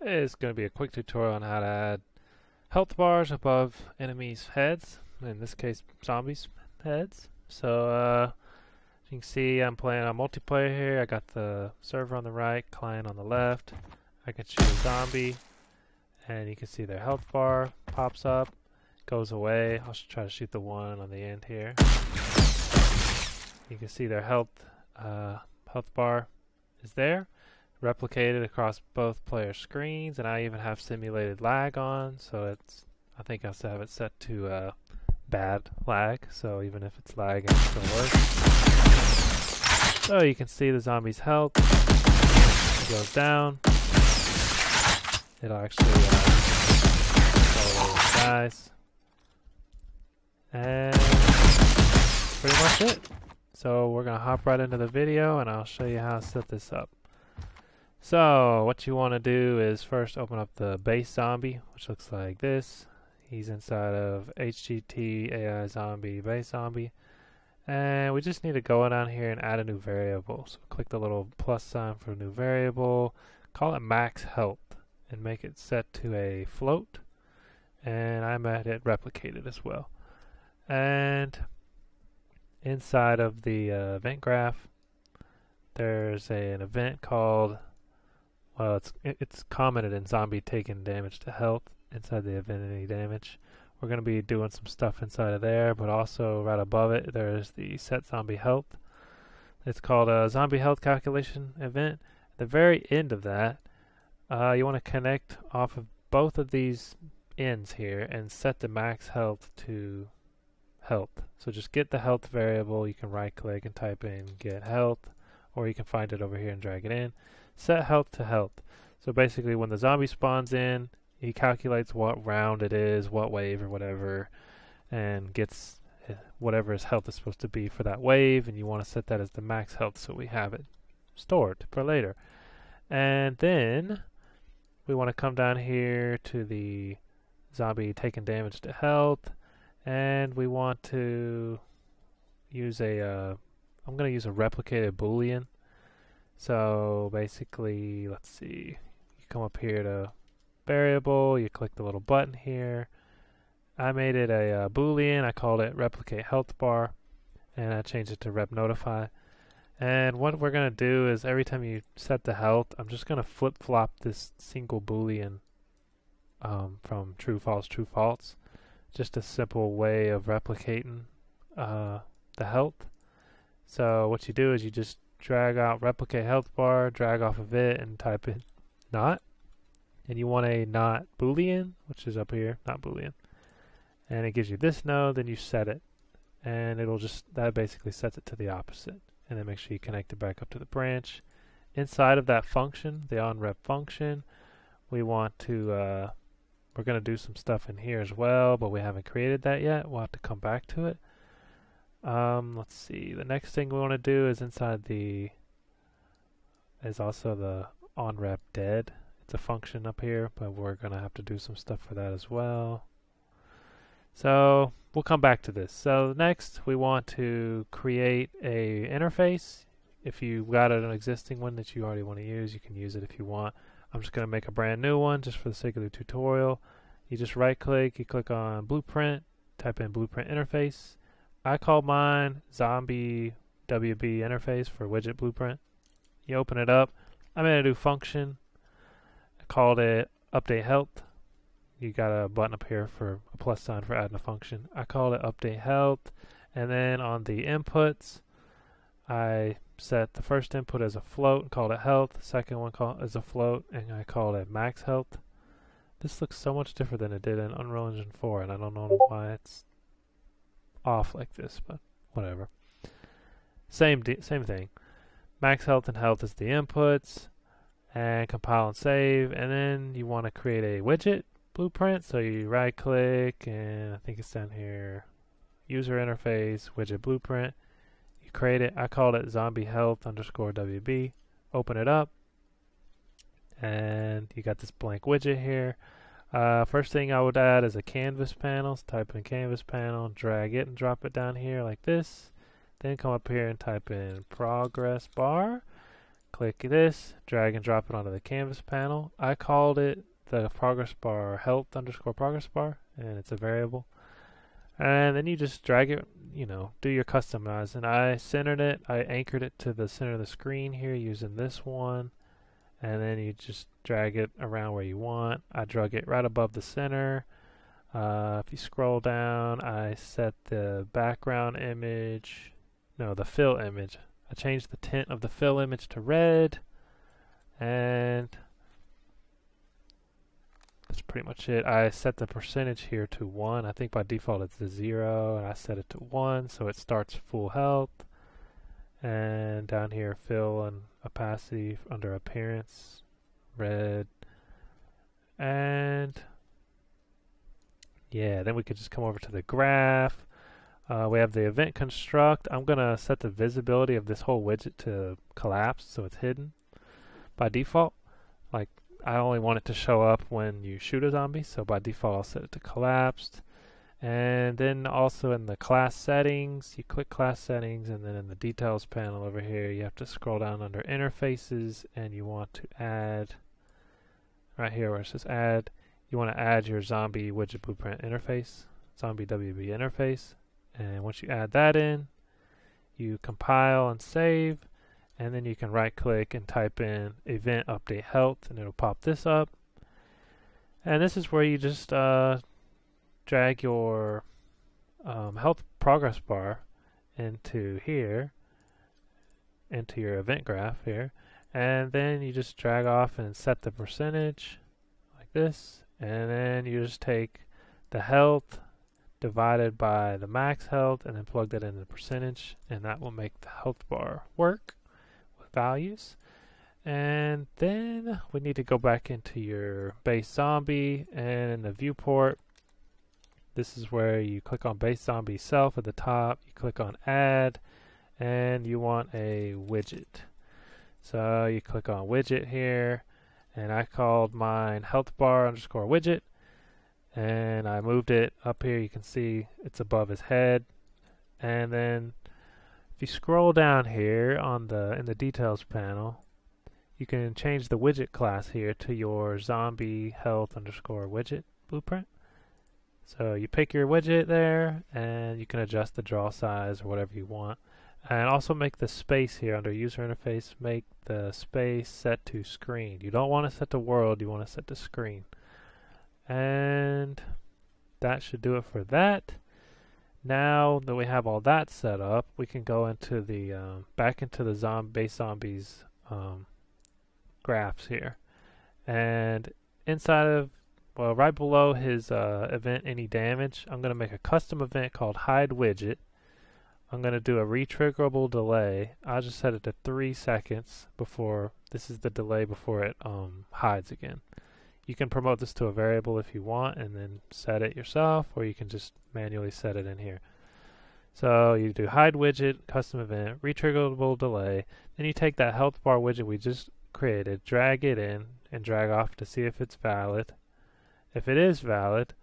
It's going to be a quick tutorial on how to add health bars above enemies' heads, in this case zombies' heads. So as you can see, I'm playing on multiplayer here. I got the server on the right, client on the left. I can shoot a zombie and you can see their health bar pops up, goes away. I'll try to shoot the one on the end here. You can see their health bar is there, replicated across both player screens, and I even have simulated lag on, so I think I have it set to bad lag, so even if it's lagging it still works. So you can see the zombie's health goes down. It'll actually go away and dies. And that's pretty much it. So we're going to hop right into the video and I'll show you how to set this up. So what you want to do is first open up the base zombie, which looks like this. He's inside of HGT AI zombie base zombie. And we just need to go down here and add a new variable. So click the little plus sign for a new variable, call it max health, and make it set to a float. And I made it replicated as well. And inside of the event graph, there's an event called, well, it's commented in zombie taking damage to health inside the event any damage. We're going to be doing some stuff inside of there, but also right above it there's the set zombie health. It's called a zombie health calculation event. At the very end of that, you want to connect off of both of these ends here and set the max health to health. So just get the health variable. You can right click and type in get health, or you can find it over here and drag it in. Set health to health. So basically when the zombie spawns in, he calculates what round it is, what wave or whatever, and gets whatever his health is supposed to be for that wave, and you want to set that as the max health so we have it stored for later. And then we want to come down here to the zombie taking damage to health, and we want to use I'm going to use a replicated boolean. So basically, let's see, you come up here to variable, you click the little button here. I made it a boolean. I called it replicate health bar, and I changed it to rep notify. And what we're going to do is every time you set the health, I'm just going to flip flop this single boolean from true false. Just a simple way of replicating the health. So what you do is you just drag out replicate health bar, drag off of it, and type in not. And you want a not boolean, which is up here, not boolean. And it gives you this node, then you set it. And that basically sets it to the opposite. And then make sure you connect it back up to the branch. Inside of that function, the onRep function, we want to, we're going to do some stuff in here as well, but we haven't created that yet. We'll have to come back to it. Let's see, the next thing we want to do is inside is also the onRep dead. It's a function up here, but we're going to have to do some stuff for that as well. So we'll come back to this. So next we want to create a interface. If you've got an existing one that you already want to use, you can use it if you want. I'm just going to make a brand new one just for the sake of the tutorial. You just right click, you click on blueprint, type in blueprint interface. I call mine zombie WB interface for widget blueprint. You open it up. I'm going to do function. I called it update health. You got a button up here for a plus sign for adding a function. I called it update health, and then on the inputs I set the first input as a float and called it health, the second one as a float, and I called it max health. This looks so much different than it did in Unreal Engine 4, and I don't know why it's off like this, but whatever. Same thing. Max health and health is the inputs, and compile and save, and then you want to create a widget blueprint. So you right click, and I think it's down here, user interface widget blueprint. You create it. I called it zombie health underscore WB. Open it up, and you got this blank widget here. First thing I would add is a canvas panel. So type in canvas panel, drag it and drop it down here like this. Then come up here and type in progress bar. click this, drag and drop it onto the canvas panel. I called it the progress bar health underscore progress bar, and it's a variable. And then you just drag it, do your customize. And I centered it, I anchored it to the center of the screen here using this one. And then you just drag it around where you want. I drug it right above the center. If you scroll down, I set the background image, the fill image. I changed the tint of the fill image to red, and that's pretty much it. I set the percentage here to 1. I think by default it's the 0, and I set it to 1, so it starts full health. And down here, fill and opacity under appearance, red. And yeah, then we could just come over to the graph. We have the event construct. I'm going to set the visibility of this whole widget to collapse, so it's hidden by default. Like, I only want it to show up when you shoot a zombie, so by default I'll set it to collapsed. And then also in the class settings, you click class settings, and then in the details panel over here, you have to scroll down under interfaces, and you want to add, right here where it says add, you want to add your zombie widget blueprint interface, zombie WB interface. And once you add that in, you compile and save, and then you can right click and type in event update health, and it'll pop this up. And this is where you just drag your health progress bar into here, into your event graph here, and then you just drag off and set the percentage like this, and then you just take the health divided by the max health and then plug that into the percentage, and that will make the health bar work with values. And then we need to go back into your base zombie, and in the viewport, this is where you click on base zombie self at the top, you click on add, and you want a widget. So you click on widget here, and I called mine health bar underscore widget, and I moved it up here. You can see it's above his head. And then if you scroll down here on in the details panel, you can change the widget class here to your zombie health underscore widget blueprint. So you pick your widget there, and you can adjust the draw size or whatever you want. And also make the space here under user interface, make the space set to screen. You don't want to set to world, you want to set to screen. And that should do it for that. Now that we have all that set up, we can go into the back into the base zombies graphs here. And inside of, right below his event any damage, I'm going to make a custom event called hide widget. I'm going to do a retriggerable delay. I'll just set it to 3 seconds before, this is the delay before it hides again. You can promote this to a variable if you want and then set it yourself, or you can just manually set it in here. So you do hide widget, custom event, retriggerable delay, then you take that health bar widget we just created, drag it in, and drag off to see if it's valid. If it is valid,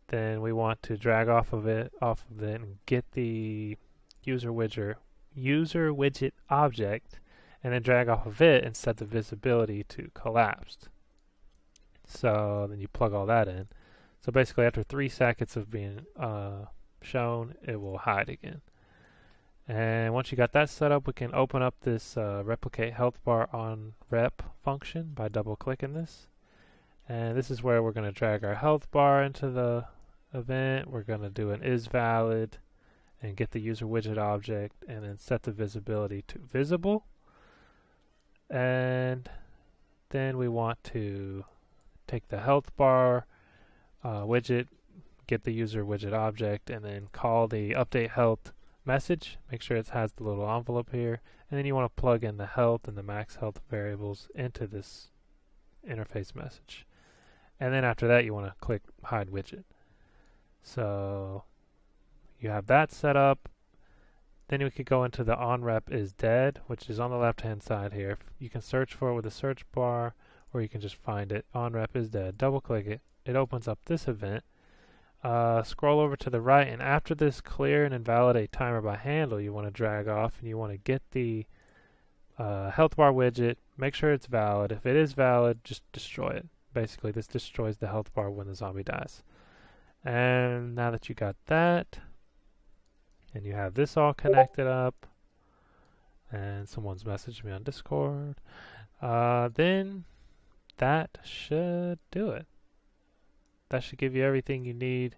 then we want to drag off of it and get the user widget object, and then drag off of it and set the visibility to collapsed. So then you plug all that in. So basically after 3 seconds of being shown, it will hide again. And once you got that set up, we can open up this replicate health bar on rep function by double clicking this. And this is where we're going to drag our health bar into the event. We're going to do an is valid and get the user widget object, and then set the visibility to visible. And then we want to take the health bar widget, get the user widget object, and then call the update health message. Make sure it has the little envelope here, and then you want to plug in the health and the max health variables into this interface message. And then after that, you want to click hide widget. So you have that set up. Then we could go into the onRep is dead, which is on the left hand side here. You can search for it with a search bar, or you can just find it. OnRep is dead. Double click it. It opens up this event. Scroll over to the right, and after this clear and invalidate timer by handle, you want to drag off, and you want to get the health bar widget. Make sure it's valid. If it is valid, just destroy it. Basically, this destroys the health bar when the zombie dies. And now that you got that, and you have this all connected up, and someone's messaged me on Discord, then that should do it. That should give you everything you need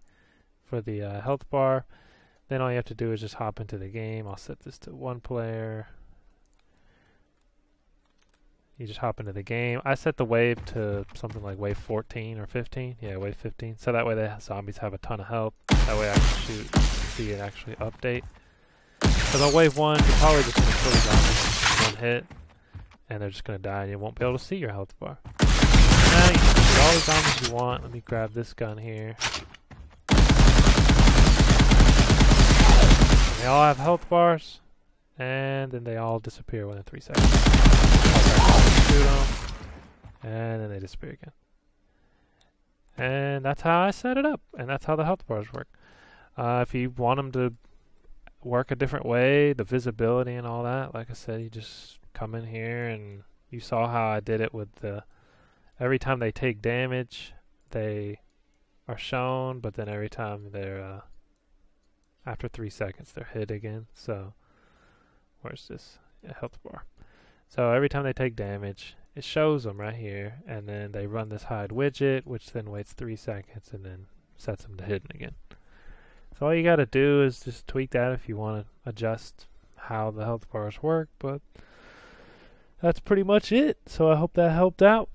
for the health bar. Then all you have to do is just hop into the game. I'll set this to 1 player. You just hop into the game. I set the wave to something like wave 14 or 15. Yeah, wave 15. So that way the zombies have a ton of health. That way I can see it actually update. Because on wave 1, you're probably just going to kill the zombies in 1 hit. And they're just going to die and you won't be able to see your health bar. Now you can shoot all the zombies you want. Let me grab this gun here. They all have health bars. And then they all disappear within 3 seconds. Shoot them. And then they disappear again. And that's how I set it up. And that's how the health bars work. If you want them to work a different way, the visibility and all that, like I said, you just come in here and you saw how I did it with the every time they take damage they are shown, but then every time they're after 3 seconds they're hit again. So where's this health bar? So every time they take damage it shows them right here, and then they run this hide widget, which then waits 3 seconds and then sets them to hidden again. So all you gotta do is just tweak that if you want to adjust how the health bars work, but that's pretty much it. So I hope that helped out.